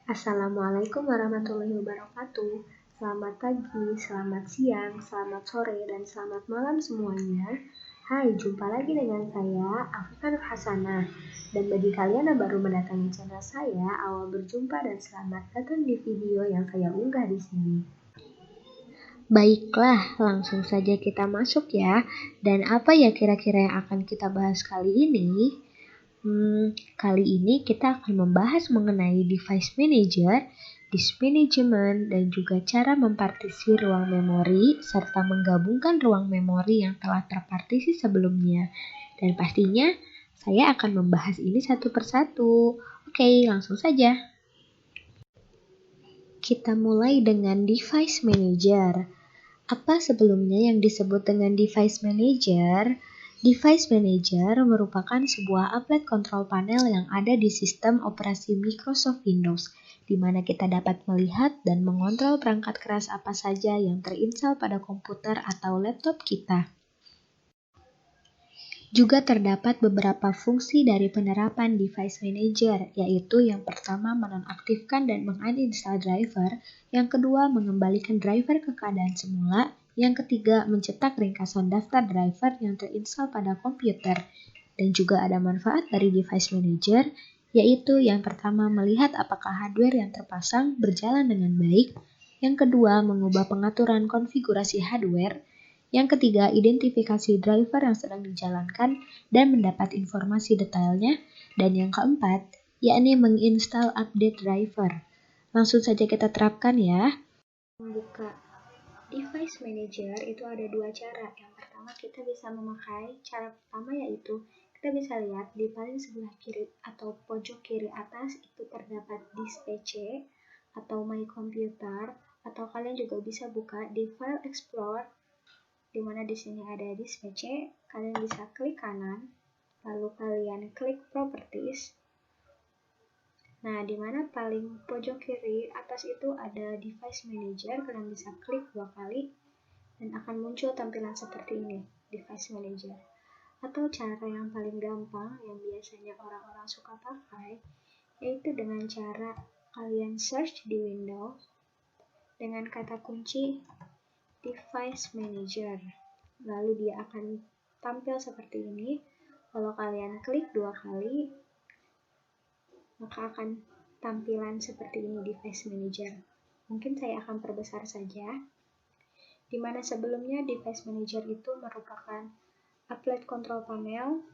Assalamualaikum warahmatullahi wabarakatuh. Selamat pagi, selamat siang, selamat sore, dan selamat malam semuanya. Hai, jumpa lagi dengan saya, Afiqah Nur Hasanah. Dan bagi kalian yang baru mendatangi channel saya, awal berjumpa dan selamat datang di video yang saya unggah di sini. Baiklah, langsung saja kita masuk ya. Dan apa ya kira-kira yang akan kita bahas kali ini? Kali ini kita akan membahas mengenai device manager, disk management, dan juga cara mempartisi ruang memori serta menggabungkan ruang memori yang telah terpartisi sebelumnya. Dan pastinya saya akan membahas ini satu persatu. Oke, langsung saja. Kita mulai dengan device manager. Apa sebelumnya yang disebut dengan device manager? Device Manager merupakan sebuah applet control panel yang ada di sistem operasi Microsoft Windows, di mana kita dapat melihat dan mengontrol perangkat keras apa saja yang terinstal pada komputer atau laptop kita. Juga terdapat beberapa fungsi dari penerapan Device Manager, yaitu yang pertama menonaktifkan dan menguninstall driver, yang kedua mengembalikan driver ke keadaan semula, yang ketiga, mencetak ringkasan daftar driver yang terinstal pada komputer. Dan juga ada manfaat dari Device Manager, yaitu yang pertama melihat apakah hardware yang terpasang berjalan dengan baik, yang kedua mengubah pengaturan konfigurasi hardware, yang ketiga identifikasi driver yang sedang dijalankan dan mendapat informasi detailnya, dan yang keempat yakni menginstal update driver. Langsung saja kita terapkan ya. Membuka Device Manager itu ada dua cara. Yang pertama kita bisa memakai cara pertama yaitu kita bisa lihat di paling sebelah kiri atau pojok kiri atas itu terdapat disk PC atau My Computer, atau kalian juga bisa buka di File Explorer di mana di sini ada disk PC. Kalian bisa klik kanan, lalu kalian klik Properties. Nah, di mana paling pojok kiri atas itu ada Device Manager, kalian bisa klik 2 kali dan akan muncul tampilan seperti ini, Device Manager. Atau cara yang paling gampang yang biasanya orang-orang suka pakai, yaitu dengan cara kalian search di Windows dengan kata kunci Device Manager. Lalu dia akan tampil seperti ini. Kalau kalian klik 2 kali, maka akan tampilan seperti ini Device Manager. Mungkin saya akan perbesar saja. Di mana sebelumnya Device Manager itu merupakan applet control panel,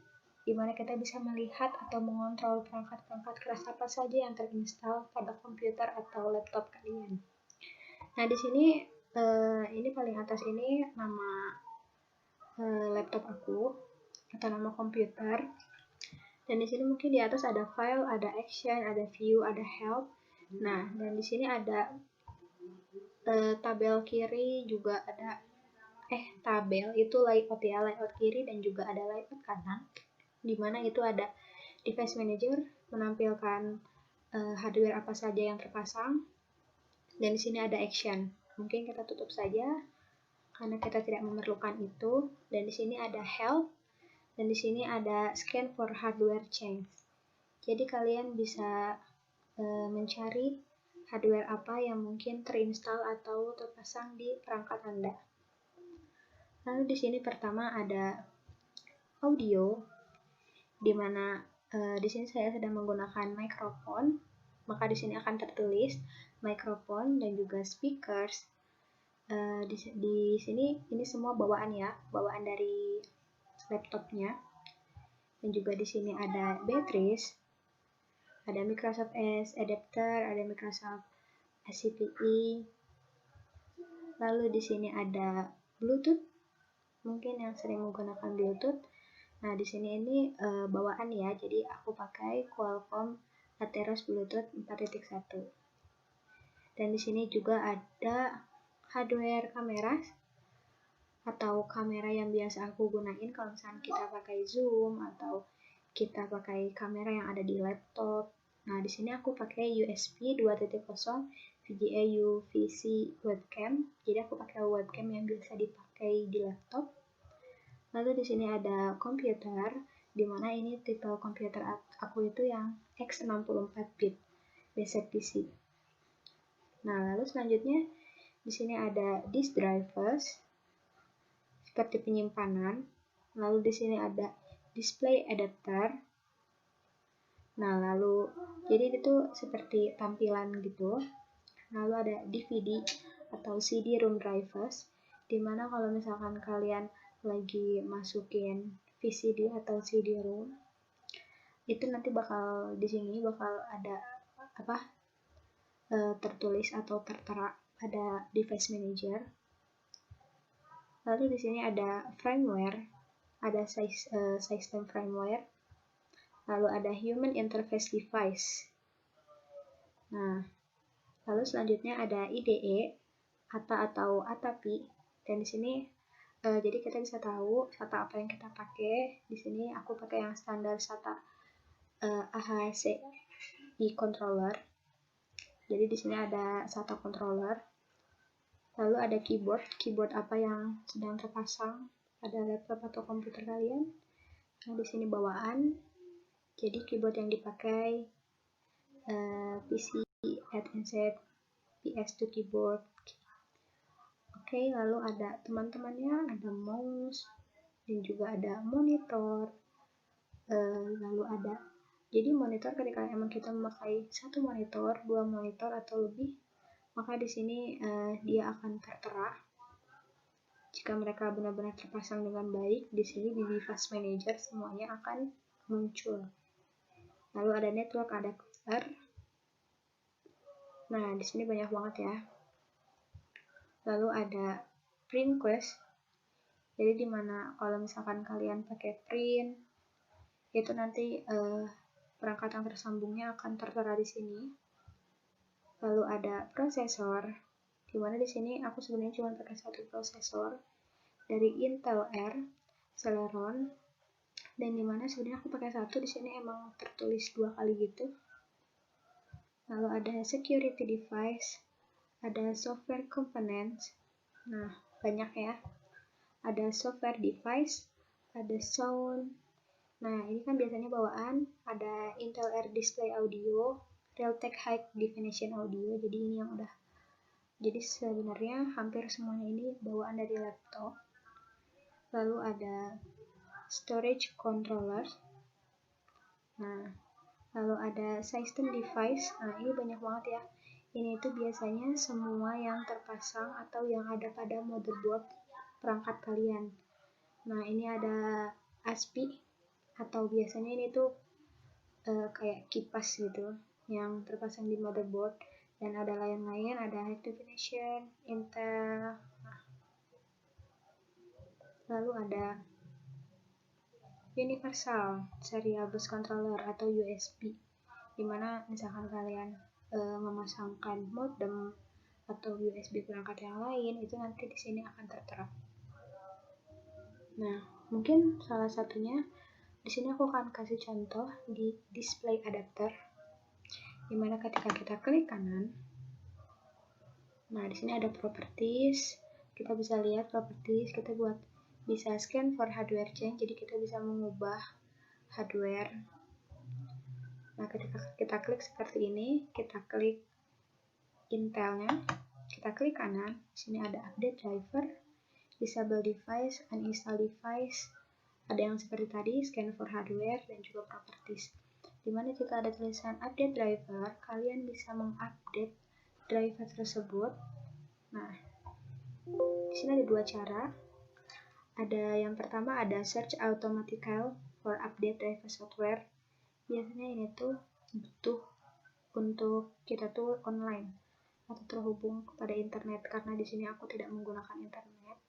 di mana kita bisa melihat atau mengontrol perangkat-perangkat keras apa saja yang terinstal pada komputer atau laptop kalian. Nah, di sini ini paling atas ini nama laptop aku atau nama komputer. Dan di sini mungkin di atas ada file, ada action, ada view, ada help. Nah, dan di sini ada tabel kiri juga ada tabel itu layout ya, layout kiri dan juga ada layout kanan. Di mana itu ada Device Manager menampilkan hardware apa saja yang terpasang. Dan di sini ada action. Mungkin kita tutup saja karena kita tidak memerlukan itu. Dan di sini ada help. Dan di sini ada scan for hardware change. Jadi kalian bisa mencari hardware apa yang mungkin terinstal atau terpasang di perangkat Anda. Lalu di sini pertama ada audio, di mana di sini saya sedang menggunakan mikrofon, maka di sini akan tertulis mikrofon dan juga speakers. Di sini ini semua bawaan ya, bawaan dari laptopnya. Dan juga di sini ada batteries, ada Microsoft Edge adapter, ada Microsoft SCPI. Lalu di sini ada Bluetooth, mungkin yang sering menggunakan Bluetooth. Nah, di sini ini bawaan ya, jadi aku pakai Qualcomm Atheros Bluetooth 4.1. Dan di sini juga ada hardware kamera atau kamera yang biasa aku gunain kalau misalnya kita pakai Zoom atau kita pakai kamera yang ada di laptop. Nah, di sini aku pakai USB 2.0 VGA UVC webcam. Jadi aku pakai webcam yang biasa dipakai di laptop. Lalu di sini ada komputer, di mana ini tipe komputer aku itu yang X64 bit basic PC. Nah, lalu selanjutnya di sini ada disk drivers seperti penyimpanan. Lalu di sini ada display adapter. Nah, lalu jadi itu seperti tampilan gitu. Lalu ada DVD atau CD-ROM drivers, dimana kalau misalkan kalian lagi masukin VCD atau CD-ROM, itu nanti bakal di sini bakal ada tertulis atau tertera pada device manager. Lalu di sini ada firmware, ada system firmware, lalu ada human interface device. Nah, lalu selanjutnya ada IDE atau ATAPI, dan di sini jadi kita bisa tahu SATA apa yang kita pakai. Di sini aku pakai yang standar SATA AHCI controller. Jadi di sini ada SATA controller. Lalu ada keyboard apa yang sedang terpasang pada laptop atau komputer kalian. Nah, di sini bawaan. Jadi keyboard yang dipakai PC headset PS2 keyboard. Oke, lalu ada teman-temannya, ada mouse, dan juga ada monitor. Lalu ada, jadi monitor ketika emang kita memakai satu monitor, dua monitor atau lebih, maka di sini dia akan tertera. Jika mereka benar-benar terpasang dengan baik, di sini di device manager semuanya akan muncul. Lalu ada network adapter. Nah, di sini banyak banget ya. Lalu ada print quest. Jadi dimana kalau misalkan kalian pakai print, itu nanti perangkat yang tersambungnya akan tertera di sini. Lalu ada prosesor, dimana di sini aku sebenarnya cuma pakai satu prosesor dari Intel R Celeron, dan dimana sebenarnya aku pakai satu, di sini emang tertulis 2 kali gitu. Lalu ada security device, ada software components. Nah, banyak ya. Ada software device, ada sound. Nah, ini kan biasanya bawaan, ada Intel R Display Audio, Realtek High Definition Audio, jadi ini yang udah. Jadi sebenarnya hampir semuanya ini bawaan dari laptop. Lalu ada storage controller. Nah, lalu ada system device. Nah, ini banyak banget ya. Ini itu biasanya semua yang terpasang atau yang ada pada motherboard perangkat kalian. Nah, ini ada ASPI, atau biasanya ini tuh kayak kipas gitu yang terpasang di motherboard, dan ada lain-lain, ada high definition, Intel. Nah, lalu ada universal serial bus controller atau USB, dimana misalkan kalian memasangkan modem atau USB perangkat yang lain, itu nanti di sini akan tertera. Nah, mungkin salah satunya di sini aku akan kasih contoh di display adapter, dimana ketika kita klik kanan, nah di sini ada properties, kita bisa lihat properties, kita bisa scan for hardware change, jadi kita bisa mengubah hardware. Nah, ketika kita klik seperti ini, kita klik Intelnya, kita klik kanan, di sini ada update driver, disable device, uninstall device, ada yang seperti tadi, scan for hardware, dan juga properties. Dimana jika ada tulisan update driver, kalian bisa mengupdate driver tersebut. Nah, di sini ada 2 cara. Ada yang pertama, ada search automatical for update driver software. Biasanya ini tuh butuh untuk kita tuh online atau terhubung kepada internet, karena di sini aku tidak menggunakan internet.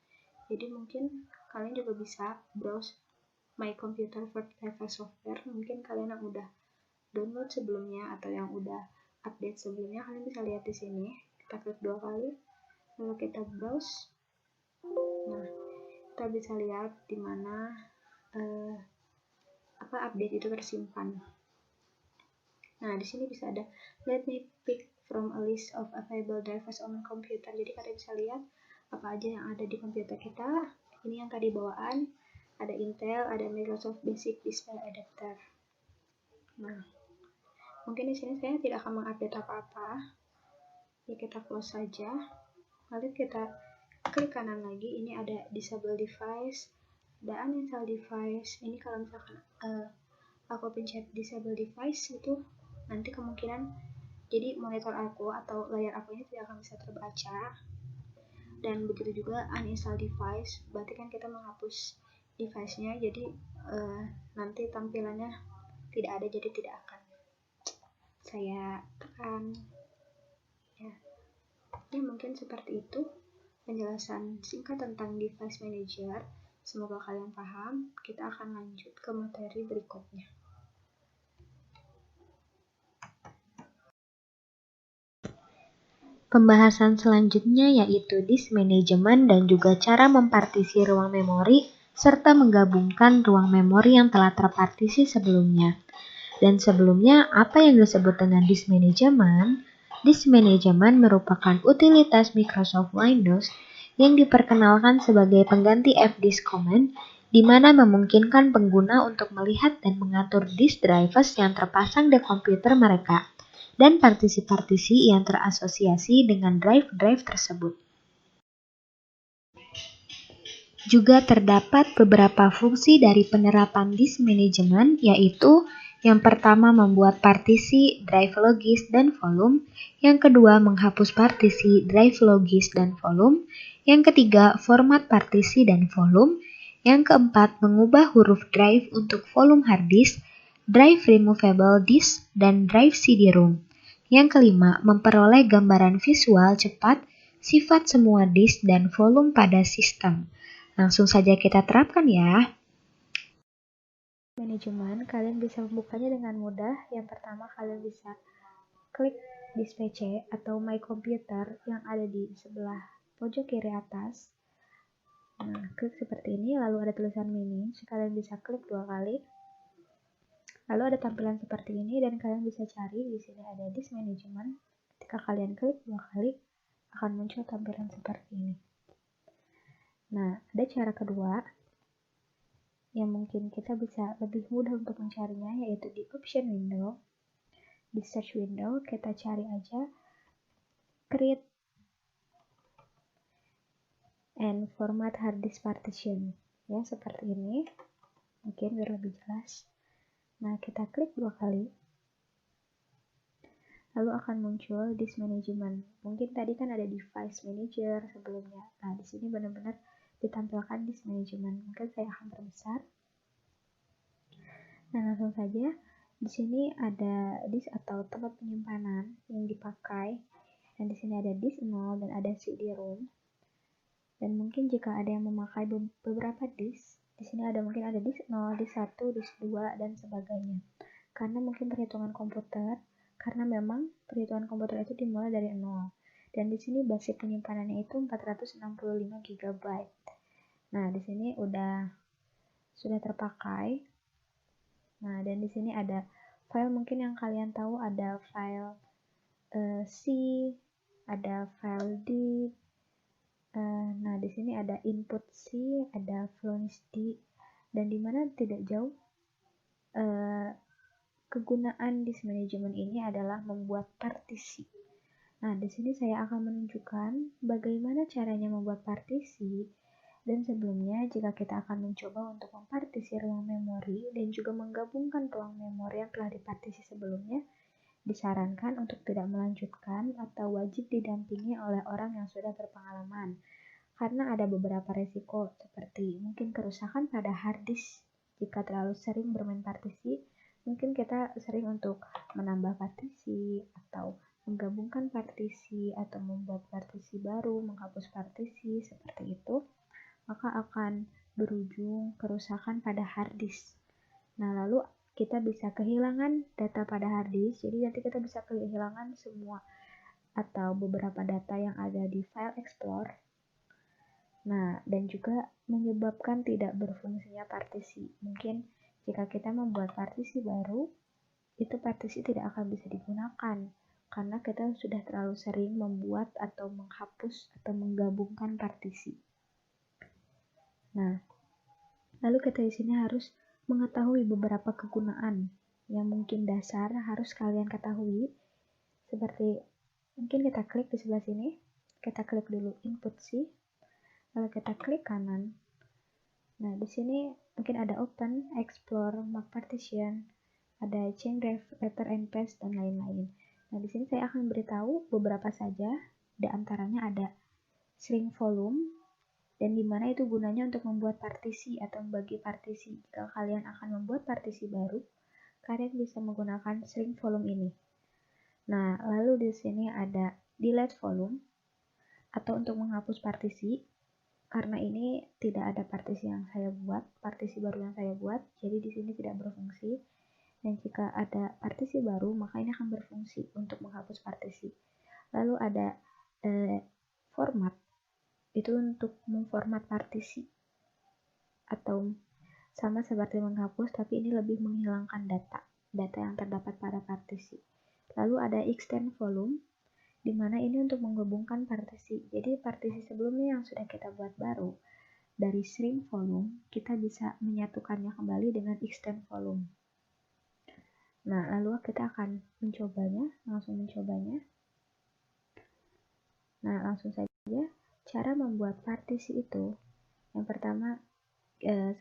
Jadi mungkin kalian juga bisa browse my computer for driver software. Mungkin kalian yang udah download sebelumnya atau yang udah update sebelumnya, kalian bisa lihat di sini. Kita klik 2 kali, lalu kita browse. Nah, kita bisa lihat di mana update itu tersimpan. Nah, di sini bisa ada let me pick from a list of available drivers on my computer. Jadi kalian bisa lihat apa aja yang ada di komputer kita. Ini yang tadi bawaan, ada Intel, ada Microsoft Basic Display Adapter. Nah, mungkin di sini saya tidak akan mengupdate apa-apa. Ya kita close saja. Lalu kita klik kanan lagi, ini ada disable device, ada uninstall device. Ini kalau misalkan aku pencet disable device itu nanti kemungkinan jadi monitor aku atau layar aku ini tidak akan bisa terbaca. Dan begitu juga uninstall device, berarti kan kita menghapus device-nya, jadi nanti tampilannya tidak ada, jadi tidak akan saya tekan. Ya mungkin seperti itu penjelasan singkat tentang device manager. Semoga kalian paham. Kita akan lanjut ke materi berikutnya. Pembahasan selanjutnya yaitu disk management dan juga cara mempartisi ruang memori serta menggabungkan ruang memori yang telah terpartisi sebelumnya. Dan sebelumnya, apa yang disebut dengan disk management? Disk management merupakan utilitas Microsoft Windows yang diperkenalkan sebagai pengganti fdisk command, di mana memungkinkan pengguna untuk melihat dan mengatur disk drivers yang terpasang di komputer mereka, dan partisi-partisi yang terasosiasi dengan drive-drive tersebut. Juga terdapat beberapa fungsi dari penerapan disk management, yaitu yang pertama membuat partisi drive logis dan volume, yang kedua menghapus partisi drive logis dan volume, yang ketiga format partisi dan volume, yang keempat mengubah huruf drive untuk volume hard disk, drive removable disk, dan drive CD-ROM. Yang kelima memperoleh gambaran visual cepat sifat semua disk dan volume pada sistem. Langsung saja kita terapkan ya. Manajemen, kalian bisa membukanya dengan mudah. Yang pertama, kalian bisa klik disk PC atau My Computer yang ada di sebelah pojok kiri atas. Nah, klik seperti ini, lalu ada tulisan manage. Kalian bisa klik 2 kali. Lalu ada tampilan seperti ini dan kalian bisa cari di sini ada disk management. Ketika kalian klik 2 kali, akan muncul tampilan seperti ini. Nah, ada cara kedua yang mungkin kita bisa lebih mudah untuk mencarinya, yaitu di option window. Di search window kita cari aja create and format hard disk partition, ya seperti ini, mungkin biar lebih jelas. Nah, kita klik 2 kali, lalu akan muncul disk management. Mungkin tadi kan ada device manager sebelumnya. Nah, di sini benar-benar ditampilkan disk management. Mungkin saya akan perbesar. Nah, langsung saja di sini ada disk atau tempat penyimpanan yang dipakai. Dan di sini ada disk 0 dan ada CD-ROM. Dan mungkin jika ada yang memakai beberapa disk, di sini mungkin ada disk 0, disk 1, disk 2 dan sebagainya. Karena mungkin perhitungan komputer, karena memang perhitungan komputer itu dimulai dari 0. Dan di sini basic penyimpanannya itu 465 GB. Nah, di sini sudah terpakai. Nah, dan di sini ada file mungkin yang kalian tahu, ada file C, ada file D. Nah, di sini ada input C, ada flash D, dan dimana tidak jauh kegunaan disk management ini adalah membuat partisi. Nah, di sini saya akan menunjukkan bagaimana caranya membuat partisi. Dan sebelumnya, jika kita akan mencoba untuk mempartisi ruang memori dan juga menggabungkan ruang memori yang telah dipartisi sebelumnya, disarankan untuk tidak melanjutkan atau wajib didampingi oleh orang yang sudah berpengalaman. Karena ada beberapa resiko seperti mungkin kerusakan pada hard disk. Jika terlalu sering bermain partisi, mungkin kita sering untuk menambah partisi atau menggabungkan partisi atau membuat partisi baru, menghapus partisi, seperti itu, maka akan berujung kerusakan pada hard disk. Nah, lalu kita bisa kehilangan data pada hard disk, jadi nanti kita bisa kehilangan semua atau beberapa data yang ada di file Explorer. Nah, dan juga menyebabkan tidak berfungsinya partisi. Mungkin jika kita membuat partisi baru, itu partisi tidak akan bisa digunakan karena kita sudah terlalu sering membuat atau menghapus atau menggabungkan partisi. Nah, lalu kita di sini harus mengetahui beberapa kegunaan yang mungkin dasar harus kalian ketahui, seperti Mungkin kita klik di sebelah sini, kita klik dulu input C, lalu kita klik kanan. Nah, di sini mungkin ada open, explore, mark partition, ada change letter and paste, dan lain-lain. Nah, di sini saya akan beritahu beberapa saja, di antaranya ada shrink volume, dan dimana itu gunanya untuk membuat partisi atau membagi partisi. Jika kalian akan membuat partisi baru, kalian bisa menggunakan shrink volume ini. Nah, lalu di sini ada delete volume, atau untuk menghapus partisi. Karena ini tidak ada partisi yang saya buat, partisi baru yang saya buat, jadi di sini tidak berfungsi. Dan jika ada partisi baru, maka ini akan berfungsi untuk menghapus partisi. Lalu ada format, itu untuk memformat partisi, atau sama seperti menghapus, tapi ini lebih menghilangkan data yang terdapat pada partisi. Lalu ada extend volume, di mana ini untuk menggabungkan partisi. Jadi partisi sebelumnya yang sudah kita buat baru, dari shrink volume, kita bisa menyatukannya kembali dengan extend volume. Nah, lalu kita akan langsung mencobanya. Nah, langsung saja, cara membuat partisi itu, yang pertama,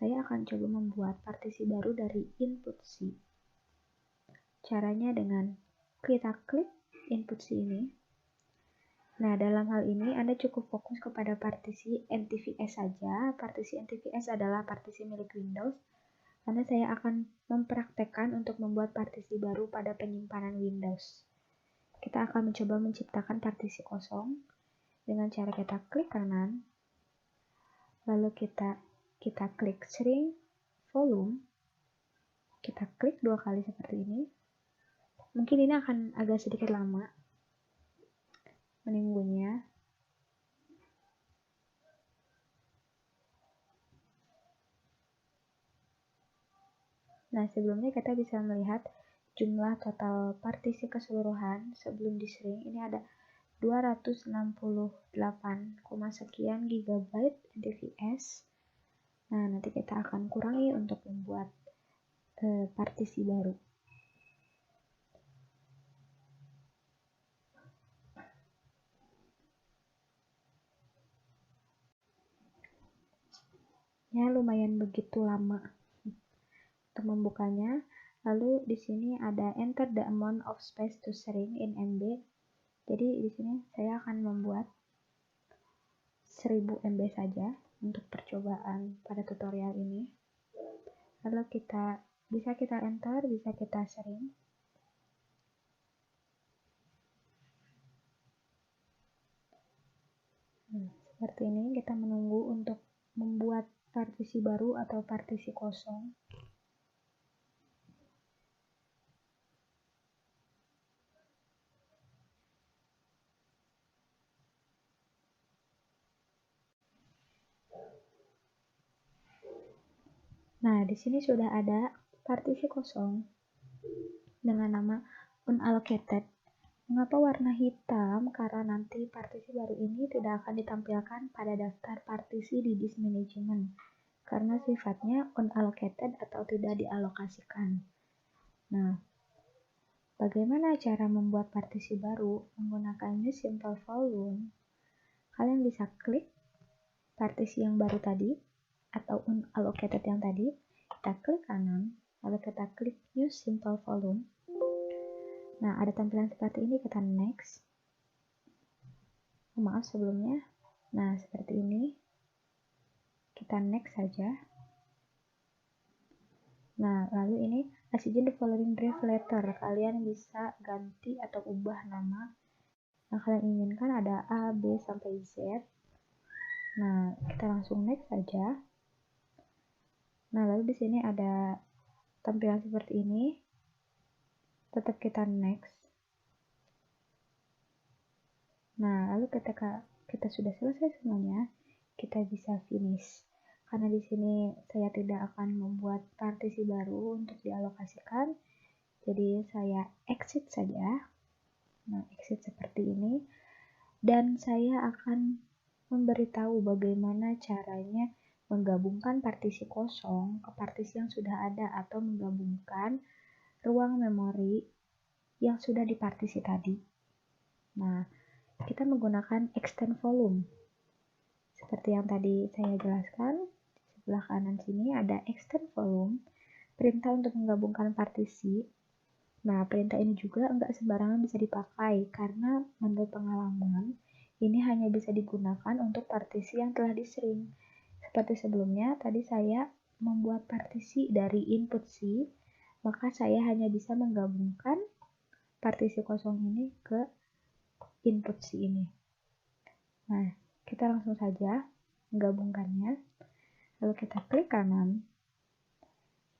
saya akan coba membuat partisi baru dari input C. Caranya dengan kita klik input C ini. Nah, dalam hal ini Anda cukup fokus kepada partisi NTFS saja. Partisi NTFS adalah partisi milik Windows, karena saya akan mempraktekkan untuk membuat partisi baru pada penyimpanan Windows. Kita akan mencoba menciptakan partisi kosong dengan cara kita klik kanan, lalu kita klik shrink volume, kita klik 2 kali seperti ini. Mungkin ini akan agak sedikit lama menunggunya. Nah, sebelumnya kita bisa melihat jumlah total partisi keseluruhan sebelum di shrink. Ini ada 268, sekian gigabyte NTFS. Nah, nanti kita akan kurangi untuk membuat partisi baru. Ya, lumayan begitu lama untuk membukanya. Lalu di sini ada enter the amount of space to shrink in MB. Jadi di sini saya akan membuat 1000 MB saja untuk percobaan pada tutorial ini. Lalu bisa kita enter, bisa kita shrink. Seperti ini, kita menunggu untuk membuat partisi baru atau partisi kosong. Nah, di sini sudah ada partisi kosong dengan nama unallocated. Mengapa warna hitam? Karena nanti partisi baru ini tidak akan ditampilkan pada daftar partisi di disk management, karena sifatnya unallocated atau tidak dialokasikan. Nah, bagaimana cara membuat partisi baru menggunakan Use Simple Volume? Kalian bisa klik partisi yang baru tadi atau unallocated yang tadi, kita klik kanan, lalu kita klik Use Simple Volume. Nah, ada tampilan seperti ini, kita next. Maaf sebelumnya. Nah, seperti ini. Kita next saja. Nah, lalu ini assign the following draft letter. Kalian bisa ganti atau ubah nama yang kalian inginkan, ada A, B, sampai Z. Nah, kita langsung next saja. Nah, lalu di sini ada tampilan seperti ini. Tetap kita next. Nah, lalu ketika kita sudah selesai semuanya, kita bisa finish. Karena di sini saya tidak akan membuat partisi baru untuk dialokasikan, jadi saya exit saja. Nah, exit seperti ini. Dan saya akan memberitahu bagaimana caranya menggabungkan partisi kosong ke partisi yang sudah ada, atau menggabungkan ruang memori yang sudah dipartisi tadi. Nah, kita menggunakan extend volume. Seperti yang tadi saya jelaskan, di sebelah kanan sini ada extend volume, perintah untuk menggabungkan partisi. Nah, perintah ini juga enggak sembarangan bisa dipakai, karena menurut pengalaman, ini hanya bisa digunakan untuk partisi yang telah disering. Seperti sebelumnya, tadi saya membuat partisi dari input C, maka saya hanya bisa menggabungkan partisi kosong ini ke input C ini. Nah, kita langsung saja menggabungkannya. Lalu kita klik kanan.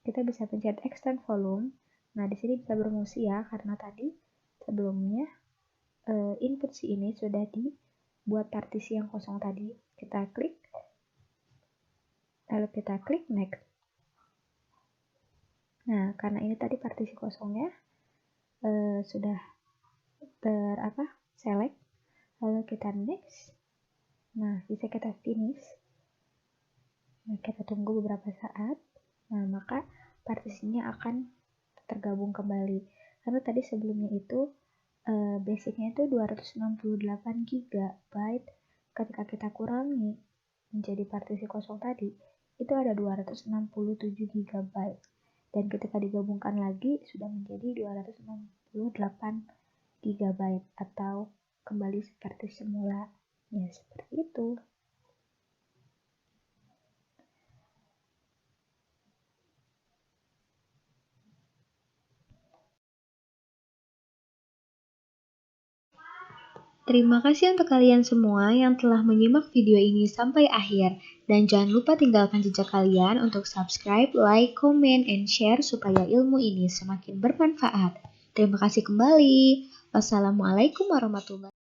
Kita bisa pencet extend volume. Nah, di sini bisa berfungsi ya, karena tadi sebelumnya input C ini sudah dibuat partisi yang kosong tadi. Kita klik, lalu kita klik next. Nah, karena ini tadi partisi kosongnya sudah select, lalu kita next. Nah, bisa kita finish. Nah, kita tunggu beberapa saat. Nah, maka partisinya akan tergabung kembali. Karena tadi sebelumnya itu basicnya itu 268 GB. Ketika kita kurangi menjadi partisi kosong tadi, itu ada 267 GB. Dan ketika digabungkan lagi sudah menjadi 268 GB atau kembali seperti semula. Ya, seperti itu. Terima kasih untuk kalian semua yang telah menyimak video ini sampai akhir. Dan jangan lupa tinggalkan jejak kalian untuk subscribe, like, comment, and share supaya ilmu ini semakin bermanfaat. Terima kasih kembali. Wassalamualaikum warahmatullahi wabarakatuh.